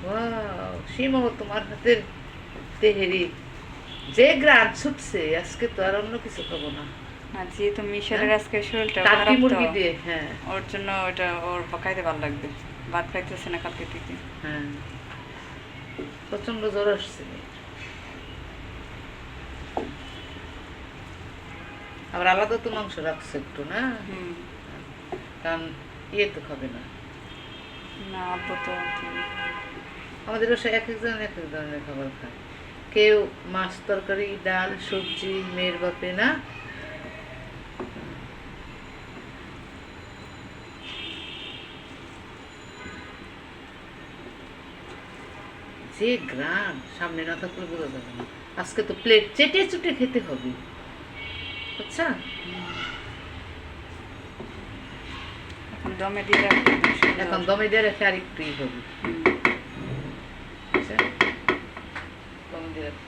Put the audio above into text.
Wow, সীমা, তোমার হাতের তেহেরি যে গ্রান ছুটছে, আজকে তো আর অন্য কিছু খাবো না। আর যেহেতু মিশরের আজকে শরীরটা টার্কি খারাপ তো, মুরগি দিয়ে, হ্যাঁ ওর জন্য ওটা ওর খাইতে ভালো লাগবে। ভাত খাইতেছে না কালকে থেকে। হ্যাঁ, প্রচন্ড জ্বর আসছে। আবার আলাদা তো মাংস রাখছে একটু না, হুম। কারণ ইয়ে তো খাবে না। না আব্বু তো আমাদের বাসায় এক একজন এক এক ধরনের খাবার খায়। কেউ মাছ তরকারি, ডাল, সবজি, মেয়ের বাপে না। যে গ্রাম সামনে না থাকলে বোঝা যাবে না। আজকে তো প্লেট চেটে চুটে খেতে হবে, আচ্ছা। এখন দমে দিয়ে রাখবে এখন দমে দিয়ে রেখে আর একটুই হবে, হুম। আচ্ছা, দমে দিয়ে রাখো।